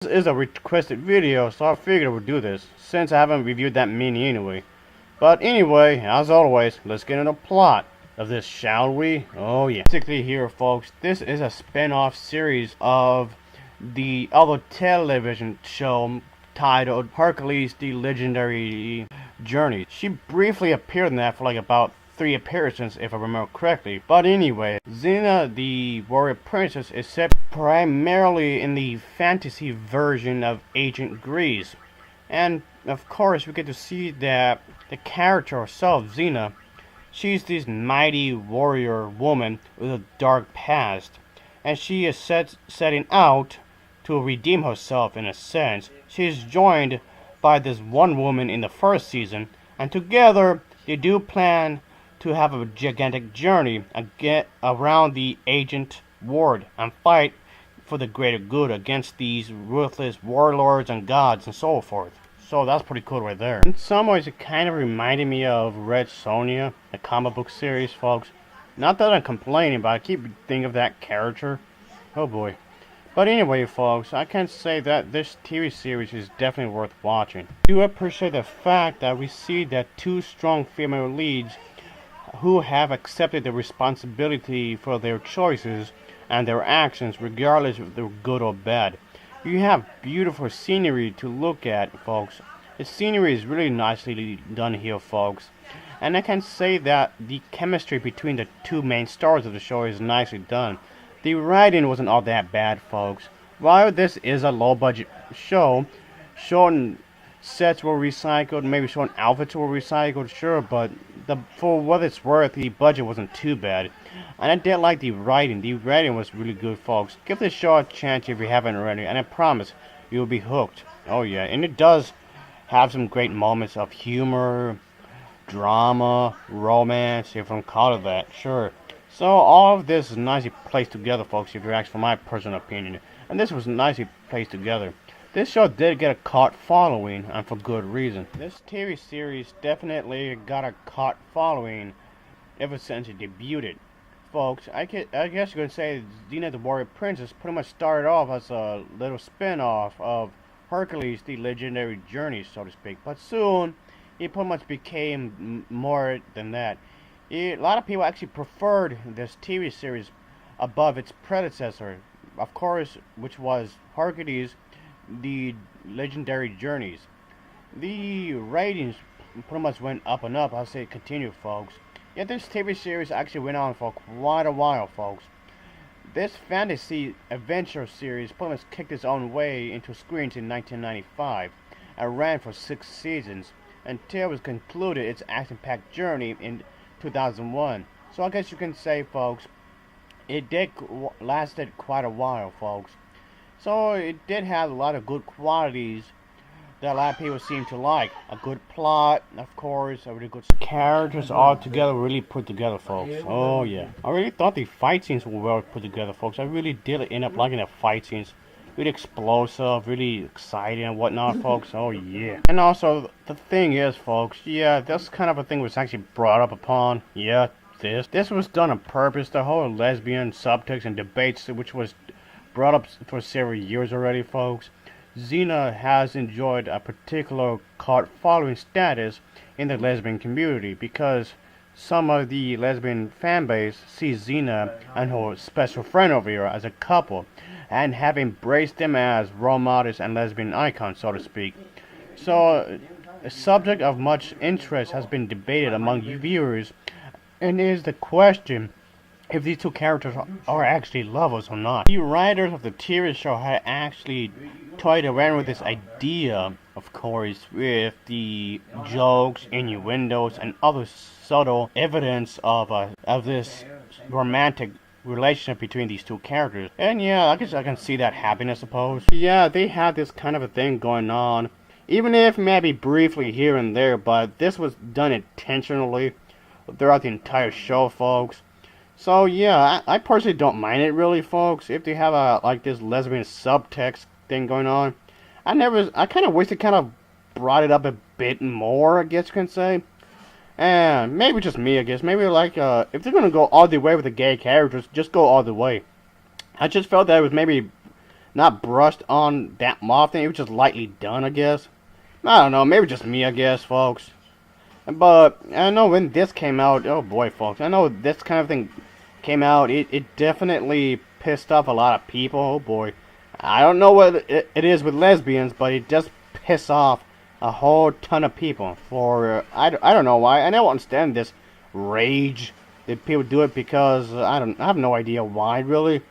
This is a requested video, so I figured I would do this, since I haven't reviewed that many anyway. But anyway, as always, let's get into the plot of this, shall we? Oh yeah. Basically here, folks, this is a spin-off series of the other television show titled Hercules: The Legendary Journey. She briefly appeared in that for like about 3 appearances, if I remember correctly. But anyway, Xena, the warrior princess, is set primarily in the fantasy version of Agent Grease. And of course, we get to see that the character herself, Xena, she's this mighty warrior woman with a dark past. And she is setting out to redeem herself in a sense. She is joined by this one woman in the first season, and together they do plan to have a gigantic journey around the Agent Ward and fight for the greater good against these ruthless warlords and gods and so forth. So that's pretty cool right there. In some ways, it kind of reminded me of Red Sonja, the comic book series, folks. Not that I'm complaining, but I keep thinking of that character. Oh boy. But anyway, folks, I can say that this TV series is definitely worth watching. I do appreciate the fact that we see that 2 strong female leads who have accepted the responsibility for their choices and their actions, regardless if they're good or bad. You have beautiful scenery to look at, folks. The scenery is really nicely done here, folks. And I can say that the chemistry between the 2 main stars of the show is nicely done. The writing wasn't all that bad, folks. While this is a low-budget show, showing sets were recycled, maybe showing outfits were recycled, sure, but for what it's worth, the budget wasn't too bad. And I did like the writing. The writing was really good, folks. Give this show a chance if you haven't already, and I promise you'll be hooked. Oh yeah, and it does have some great moments of humor, drama, romance, if I'm call it that, sure. So all of this is nicely placed together, folks, if you're asking for my personal opinion. And this was nicely placed together. This show did get a cult following, and for good reason. This TV series definitely got a cult following ever since it debuted. Folks, I guess you could say Xena the Warrior Princess pretty much started off as a little spin-off of Hercules: The Legendary Journey, so to speak. But soon, it pretty much became more than that. A lot of people actually preferred this TV series above its predecessor, of course, which was Hercules: The Legendary Journeys. The ratings pretty much went up and up. I'll say continue, folks. Yet this TV series actually went on for quite a while, folks. This fantasy adventure series pretty much kicked its own way into screens in 1995 and ran for 6 seasons until it concluded its action-packed journey in 2001. So I guess you can say, folks, it did lasted quite a while, folks. So it did have a lot of good qualities that a lot of people seem to like. A good plot, of course, a really good characters all together, really put together, folks. Oh yeah. I really thought the fight scenes were well put together, folks. I really did end up liking the fight scenes. Really explosive, really exciting and whatnot, folks. Oh yeah. And also, the thing is, folks, yeah, this kind of a thing was actually brought up upon. Yeah, this was done on purpose. The whole lesbian subtext and debates, which was brought up for several years already, folks. Xena has enjoyed a particular cult following status in the lesbian community because some of the lesbian fanbase see Xena and her special friend over here as a couple and have embraced them as role models and lesbian icons, so to speak. So, a subject of much interest has been debated among viewers, and is the question if these 2 characters are actually lovers or not. The writers of the TV show had actually toyed around with this idea, of course, with the jokes, innuendos, and other subtle evidence of this romantic relationship between these 2 characters. And yeah, I guess I can see that happening, I suppose. Yeah, they had this kind of a thing going on, even if maybe briefly here and there, but this was done intentionally throughout the entire show, folks. So yeah, I personally don't mind it really, folks, if they have a like this lesbian subtext thing going on. I kind of wish they kind of brought it up a bit more, I guess you can say. And maybe just me, I guess. Maybe like if they're gonna go all the way with the gay characters, just go all the way. I just felt that it was maybe not brushed on that often. It was just lightly done, I guess. I don't know, maybe just me, I guess, folks. But I know when this came out, oh boy, folks, I know this kind of thing came out. It definitely pissed off a lot of people. Oh boy, I don't know what it is with lesbians, but it does piss off a whole ton of people. For I don't know why. I don't understand this rage that people do it because I have no idea why really.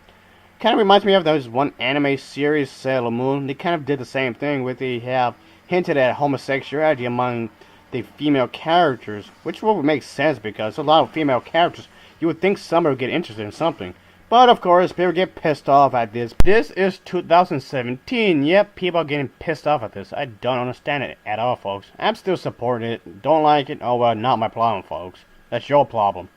Kind of reminds me of those one anime series, Sailor Moon. They kind of did the same thing with they have hinted at homosexuality among the female characters, which would make sense because a lot of female characters, you would think some would get interested in something. But of course, people get pissed off at this. This is 2017. Yep, people are getting pissed off at this. I don't understand it at all, folks. I'm still supporting it. Don't like it? Oh well, not my problem, folks. That's your problem.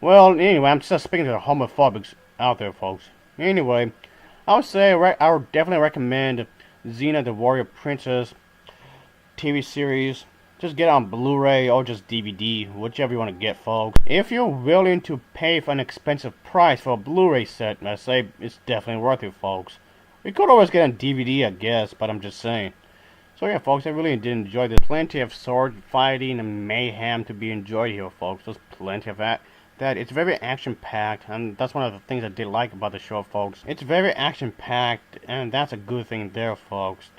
Well, anyway, I'm just speaking to the homophobics out there, folks. Anyway, I would say I would definitely recommend Xena the Warrior Princess TV series. Just get it on Blu-ray or just DVD, whichever you want to get, folks. If you're willing to pay for an expensive price for a Blu-ray set, I say it's definitely worth it, folks. We could always get on DVD, I guess, but I'm just saying. So yeah, folks, I really did enjoy this. Plenty of sword fighting and mayhem to be enjoyed here, folks. There's plenty of that. It's very action-packed, and that's one of the things I did like about the show, folks. It's very action-packed, and that's a good thing there, folks.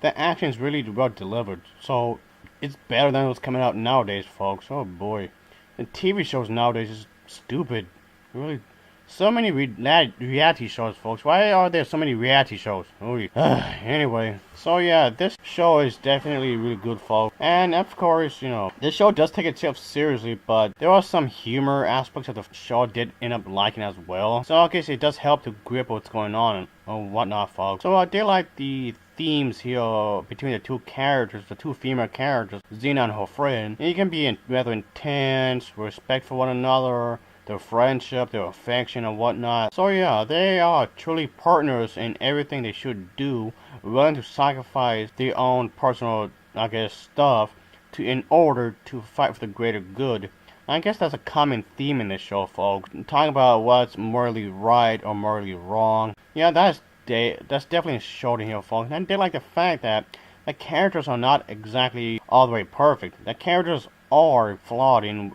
The action is really well delivered, so it's better than what's coming out nowadays, folks. Oh boy, the TV shows nowadays is stupid. Really, so many reality shows, folks. Why are there so many reality shows? Anyway, so yeah, this show is definitely really good, folks. And of course, you know, this show does take itself seriously, but there are some humor aspects of the show I did end up liking as well. So I guess it does help to grip what's going on and whatnot, folks. So I did like the themes here between the two characters, the two female characters, Xena and her friend. And it can be rather intense, respect for one another, their friendship, their affection, and whatnot. So yeah, they are truly partners in everything they should do, willing to sacrifice their own personal, I guess, stuff in order to fight for the greater good. I guess that's a common theme in this show, folks. Talking about what's morally right or morally wrong. Yeah, that's definitely shown here, folks. And I did like the fact that the characters are not exactly all the way perfect. The characters are flawed in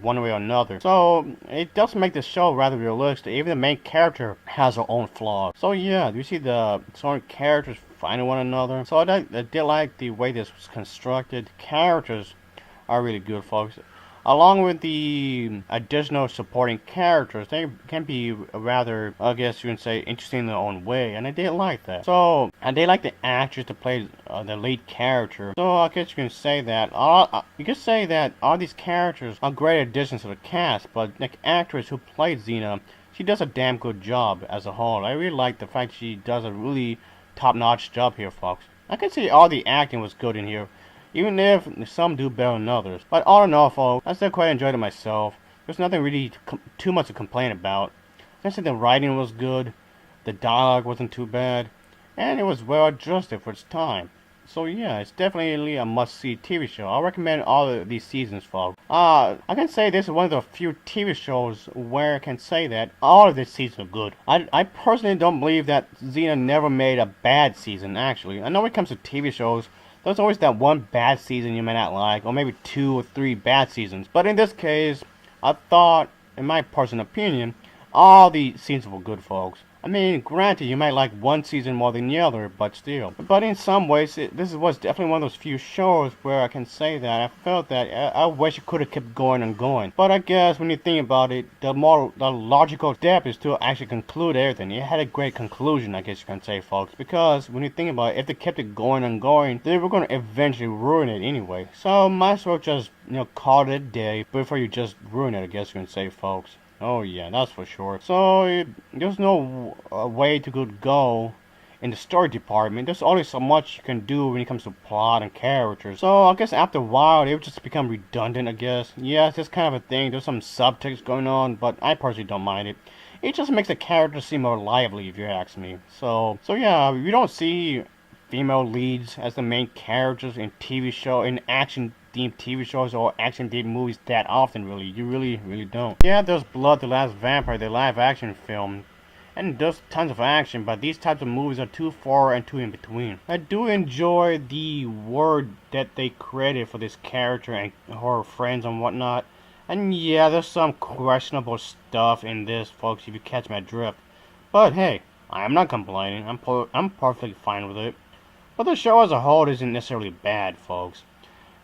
one way or another. So it does make the show rather realistic. Even the main character has her own flaws. So yeah, you see the certain characters finding one another. So I did like the way this was constructed. Characters are really good, folks. Along with the additional supporting characters, they can be rather, I guess you can say, interesting in their own way, and I did like that. So, and they like the actress to play the lead character. So I guess you can say that all these characters are great additions to the cast, but the actress who played Xena, she does a damn good job as a whole. I really like the fact she does a really top-notch job here, folks. I can say all the acting was good in here, even if some do better than others. But all in all, folks, I still quite enjoyed it myself. There's nothing really too much to complain about. I said the writing was good, the dialogue wasn't too bad, and it was well adjusted for its time. So yeah, it's definitely a must-see TV show. I recommend all of these seasons, folks. I can say this is one of the few TV shows where I can say that all of these seasons are good. I personally don't believe that Xena never made a bad season, actually. I know when it comes to TV shows, there's always that one bad season you may not like, or maybe 2 or 3 bad seasons. But in this case, I thought, in my personal opinion, all the seasons were good, folks. I mean, granted, you might like one season more than the other, but still. But in some ways, this was definitely one of those few shows where I can say that I felt that I wish it could have kept going and going. But I guess when you think about it, the logical step is to actually conclude everything. It had a great conclusion, I guess you can say, folks. Because when you think about it, if they kept it going and going, they were going to eventually ruin it anyway. So might as well just, call it a day before you just ruin it, I guess you can say, folks. Oh yeah, that's for sure. So there's no way to go in the story department. There's only so much you can do when it comes to plot and characters. So I guess after a while it would just become redundant, I guess. Yeah, it's just kind of a thing. There's some subtext going on, but I personally don't mind it. It just makes the characters seem more lively, if you ask me. So yeah, you don't see female leads as the main characters in action-themed TV shows or action-themed movies that often, really. You really don't. Yeah, there's Blood, the Last Vampire, the live-action film. and does tons of action, but these types of movies are too far and too in between. I do enjoy the word that they created for this character and her friends and whatnot. And yeah, there's some questionable stuff in this, folks, if you catch my drift. But hey, I'm not complaining. I'm perfectly fine with it. But the show as a whole isn't necessarily bad, folks.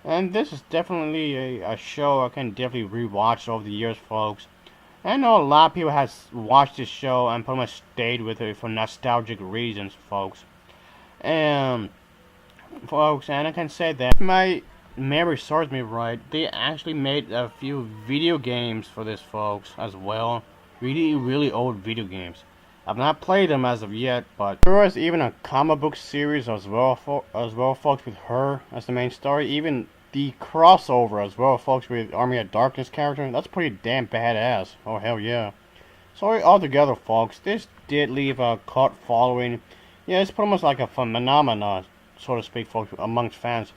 And this is definitely a show I can definitely rewatch over the years, folks. I know a lot of people has watched this show and pretty much stayed with it for nostalgic reasons, folks. And and I can say that if my memory serves me right, they actually made a few video games for this, folks, as well. Really old video games. I've not played them as of yet, but there was even a comic book series as well, folks, with her as the main story. Even the crossover as well, folks, with Army of Darkness character. That's pretty damn badass. Oh hell yeah! So altogether, folks, this did leave a cult following. Yeah, it's pretty much like a phenomenon, so to speak, folks, amongst fans.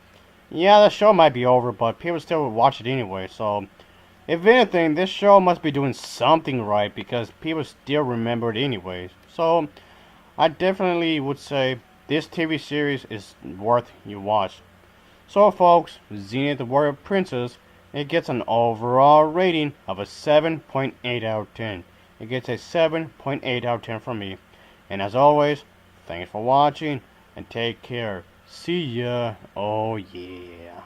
Yeah, the show might be over, but people still watch it anyway. So, if anything, this show must be doing something right because people still remember it anyways. So, I definitely would say this TV series is worth you watch. So, folks, Xena the Warrior Princess, it gets an overall rating of a 7.8 out of 10. It gets a 7.8 out of 10 from me. And as always, thanks for watching and take care. See ya. Oh yeah.